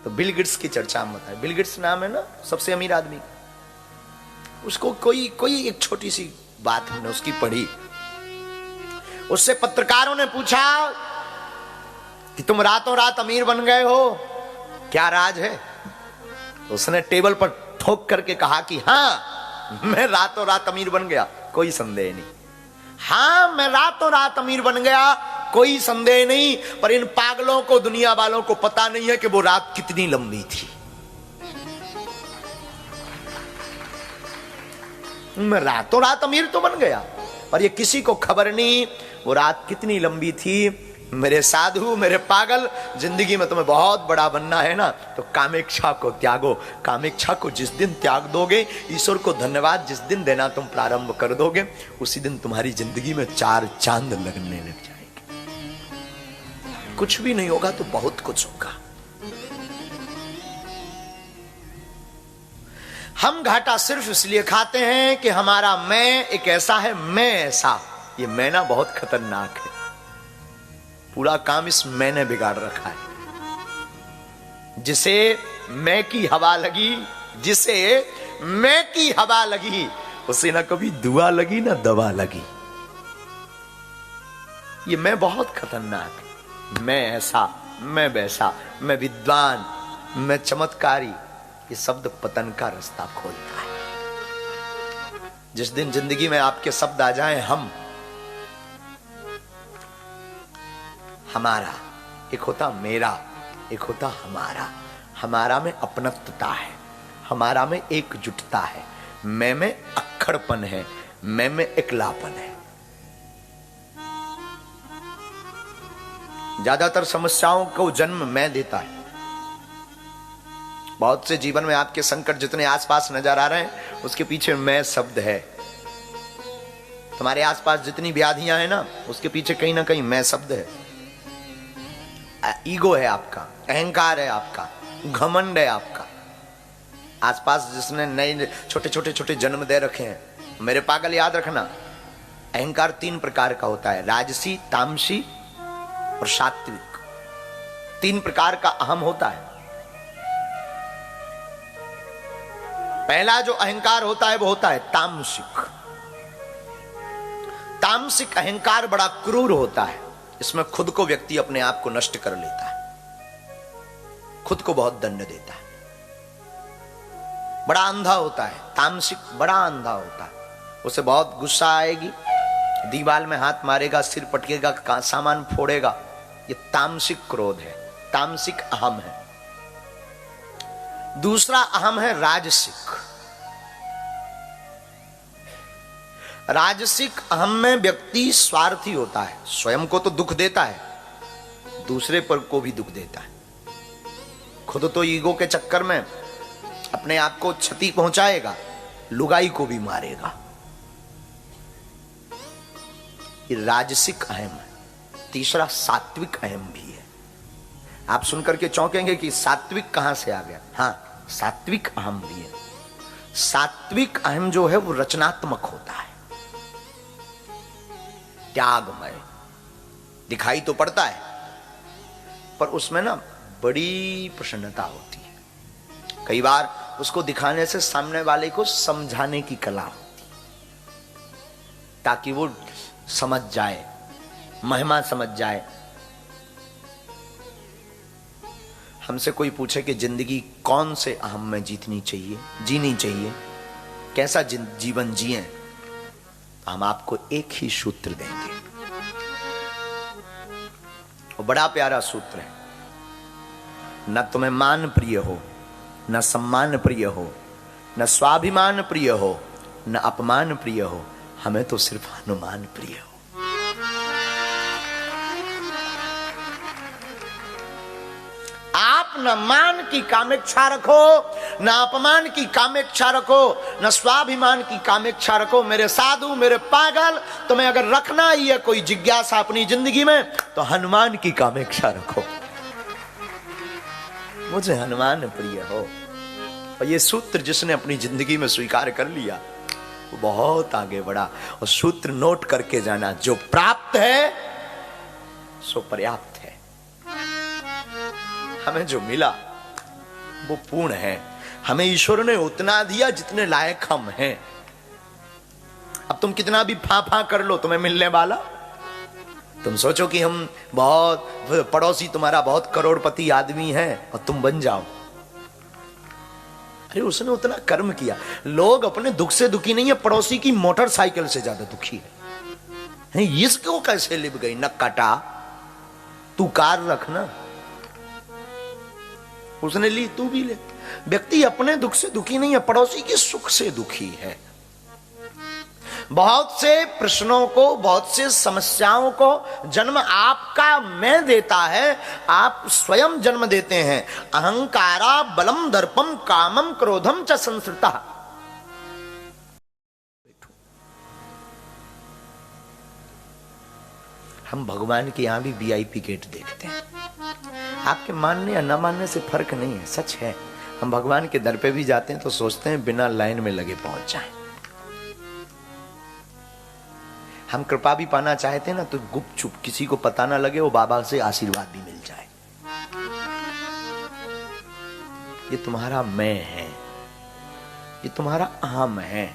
तो Bill Gates की चर्चा में बताए। बिल गेट्स नाम है ना सबसे अमीर आदमी, उसको कोई एक छोटी सी बात हमने उसकी पढ़ी। उससे पत्रकारों ने पूछा कि तुम रातों रात अमीर बन गए हो, क्या राज है? तो उसने टेबल पर ठोक करके कहा कि हाँ, मैं रातों रात अमीर बन गया, कोई संदेह नहीं। हाँ, मैं रातों रात अमीर बन गया, कोई संदेह नहीं, पर इन पागलों को, दुनिया वालों को पता नहीं है कि वो रात कितनी लंबी थी। मैं रातों रात अमीर तो बन गया, पर ये किसी को खबर नहीं वो रात कितनी लंबी थी। मेरे साधु, मेरे पागल, जिंदगी में तुम्हें बहुत बड़ा बनना है ना, तो कामेक्षा को त्यागो। कामेक्षा को जिस दिन त्याग दोगे, ईश्वर को धन्यवाद जिस दिन देना तुम प्रारंभ कर दोगे, उसी दिन तुम्हारी जिंदगी में 4 चांद लगने लग जाएंगे। कुछ भी नहीं होगा तो बहुत कुछ होगा। हम घाटा सिर्फ इसलिए खाते हैं कि हमारा मैं एक ऐसा है, मैं ऐसा। ये मैं ना बहुत खतरनाक है, पूरा काम इस मैंने बिगाड़ रखा है। जिसे मैं की हवा लगी, जिसे मैं की हवा लगी, उसे ना कभी दुआ लगी ना दवा लगी। ये मैं बहुत खतरनाक है। मैं ऐसा, मैं वैसा, मैं विद्वान, मैं चमत्कारी, ये शब्द पतन का रास्ता खोलता है। जिस दिन जिंदगी में आपके शब्द आ जाएं हम, हमारा, एक होता मेरा, एक होता हमारा। हमारा में अपनत्वता है, हमारा में एकजुटता है, मैं में अक्खड़पन है, मैं में एकलापन है। ज्यादातर समस्याओं को जन्म मैं देता है। बहुत से जीवन में आपके संकट जितने आसपास नजर आ रहे हैं, उसके पीछे मैं शब्द है। तुम्हारे आसपास जितनी व्याधियां हैं ना, उसके पीछे कहीं ना कहीं मैं शब्द है। ईगो है आपका, अहंकार है आपका, घमंड है आपका। आसपास जिसने नए छोटे छोटे छोटे जन्म दे रखे हैं, मेरे पागल याद रखना, अहंकार 3 प्रकार का होता है, राजसी, तामसी और सात्विक। 3 प्रकार का अहम होता है। पहला जो अहंकार होता है वो होता है तामसिक। तामसिक अहंकार बड़ा क्रूर होता है। इसमें खुद को व्यक्ति अपने आप को नष्ट कर लेता है, खुद को बहुत दंड देता है, बड़ा अंधा होता है। तामसिक बड़ा अंधा होता है। उसे बहुत गुस्सा आएगी, दीवार में हाथ मारेगा, सिर पटकेगा, सामान फोड़ेगा। ये तामसिक क्रोध है, तामसिक अहम है। दूसरा अहम है राजसिक। राजसिक अहम में व्यक्ति स्वार्थी होता है, स्वयं को तो दुख देता है, दूसरे पर को भी दुख देता है। खुद तो ईगो के चक्कर में अपने आप को क्षति पहुंचाएगा, लुगाई को भी मारेगा। ये राजसिक अहम है। तीसरा सात्विक अहम भी है। आप सुनकर के चौंकेंगे कि सात्विक कहां से आ गया। हाँ, सात्विक अहम भी है। सात्विक अहम जो है वो रचनात्मक होता है, त्यागमय। दिखाई तो पड़ता है, पर उसमें ना बड़ी प्रसन्नता होती है। कई बार उसको दिखाने से सामने वाले को समझाने की कला होती है, ताकि वो समझ जाए, महिमा समझ जाए। हमसे कोई पूछे कि जिंदगी कौन से अहम में जीनी चाहिए, कैसा जीवन जिए, हम आपको एक ही सूत्र देंगे। वो बड़ा प्यारा सूत्र है। न तुम्हें मान प्रिय हो, न सम्मान प्रिय हो, न स्वाभिमान प्रिय हो, न अपमान प्रिय हो, हमें तो सिर्फ हनुमान प्रिय हो। आप न मान की कामेक्षा रखो, न अपमान की कामेक्षा रखो, न स्वाभिमान की कामेक्षा रखो। मेरे साधु, मेरे पागल, तुम्हें अगर रखना ही है कोई जिज्ञासा अपनी जिंदगी में, तो हनुमान की कामेक्षा रखो। मुझे हनुमान प्रिय हो। और ये सूत्र जिसने अपनी जिंदगी में स्वीकार कर लिया, वो बहुत आगे बढ़ा। और सूत्र नोट करके जाना, जो प्राप्त है सो पर्याप्त है। हमें जो मिला वो पूर्ण है। हमें ईश्वर ने उतना दिया जितने लायक हम हैं। अब तुम कितना भी फां कर लो, तुम्हें मिलने वाला। तुम सोचो कि हम बहुत पड़ोसी तुम्हारा बहुत करोड़पति आदमी है और तुम बन जाओ। अरे उसने उतना कर्म किया। लोग अपने दुख से दुखी नहीं है, पड़ोसी की मोटरसाइकिल से ज्यादा दुखी है। इसको कैसे लिप गई न कटा, तू कार रखना, उसने ली तू भी ले। व्यक्ति अपने दुख से दुखी नहीं है, पड़ोसी के सुख से दुखी है। बहुत से प्रश्नों को, बहुत से समस्याओं को जन्म आपका मैं देता है, आप स्वयं जन्म देते हैं। अहंकारा बलम दर्पम कामम क्रोधम च संसृता। हम भगवान के यहां भी वीआईपी गेट देखते हैं। आपके मानने या न मानने से फर्क नहीं है, सच है। हम भगवान के दर पे भी जाते हैं तो सोचते हैं बिना लाइन में लगे पहुंच जाएं। हम कृपा भी पाना चाहते हैं ना, तो गुपचुप किसी को पता ना लगे, वो बाबा से आशीर्वाद भी मिल जाए। ये तुम्हारा मैं है, ये तुम्हारा अहम है।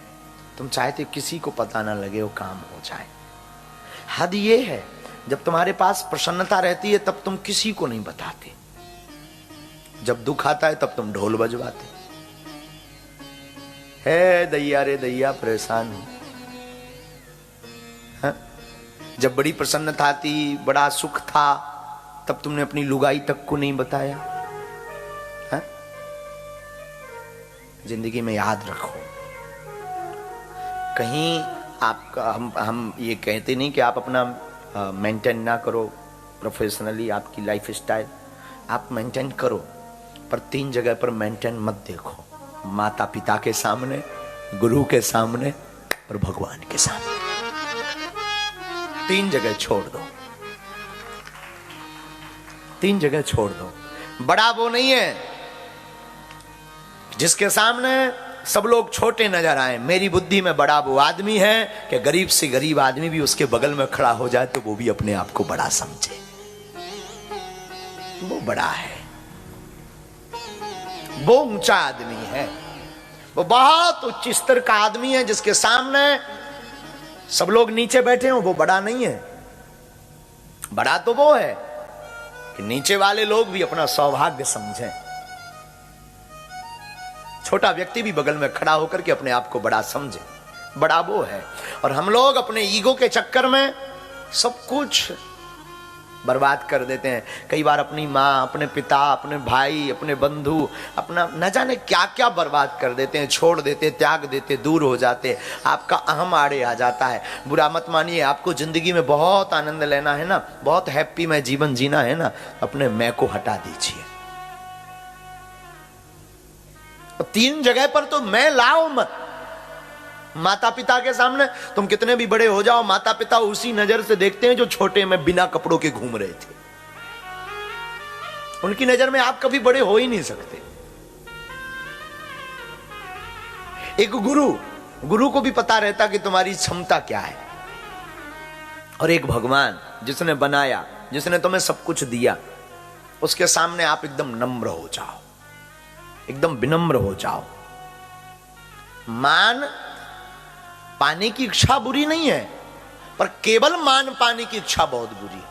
तुम चाहते किसी को पता ना लगे, वो काम हो जाए। हद ये है, जब तुम्हारे पास प्रसन्नता रहती है तब तुम किसी को नहीं बताते, जब दुख आता है तब तुम ढोल बजवाते। है दैया रे दैया परेशान हूं। जब बड़ी प्रसन्नता थी, बड़ा सुख था, तब तुमने अपनी लुगाई तक को नहीं बताया। है? जिंदगी में याद रखो, कहीं आपका हम ये कहते नहीं कि आप अपना मेंटेन ना करो प्रोफेशनली, आपकी लाइफ स्टाइल आप मेंटेन करो, पर 3 जगह पर मेंटेन मत देखो। माता पिता के सामने, गुरु के सामने और भगवान के सामने। 3 जगह छोड़ दो, 3 जगह छोड़ दो। बड़ा वो नहीं है जिसके सामने सब लोग छोटे नजर आए। मेरी बुद्धि में बड़ा वो आदमी है कि गरीब से गरीब आदमी भी उसके बगल में खड़ा हो जाए तो वो भी अपने आप को बड़ा समझे। वो बड़ा है, वो ऊंचा आदमी है, वो बहुत उच्च स्तर का आदमी है जिसके सामने सब लोग नीचे बैठे हो। वो बड़ा नहीं है। बड़ा तो वो है कि नीचे वाले लोग भी अपना सौभाग्य समझें। छोटा व्यक्ति भी बगल में खड़ा होकर के अपने आप को बड़ा समझे, बड़ा वो है। और हम लोग अपने ईगो के चक्कर में सब कुछ बर्बाद कर देते हैं। कई बार अपनी माँ, अपने पिता, अपने भाई, अपने बंधु, अपना न जाने क्या क्या बर्बाद कर देते हैं, छोड़ देते, त्याग देते, दूर हो जाते। आपका अहम आड़े आ जाता है। बुरा मत मानिए, आपको जिंदगी में बहुत आनंद लेना है ना, बहुत हैप्पी में जीवन जीना है ना, अपने मैं को हटा दीजिए। 3 जगह पर तो मैं लाओ मत। माता पिता के सामने तुम कितने भी बड़े हो जाओ, माता पिता उसी नजर से देखते हैं जो छोटे में बिना कपड़ों के घूम रहे थे। उनकी नजर में आप कभी बड़े हो ही नहीं सकते। एक गुरु को भी पता रहता कि तुम्हारी क्षमता क्या है। और एक भगवान जिसने बनाया, जिसने तुम्हें सब कुछ दिया, उसके सामने आप एकदम नम्र हो जाओ, एकदम विनम्र हो जाओ। मान पाने की इच्छा बुरी नहीं है, पर केवल मान पाने की इच्छा बहुत बुरी है।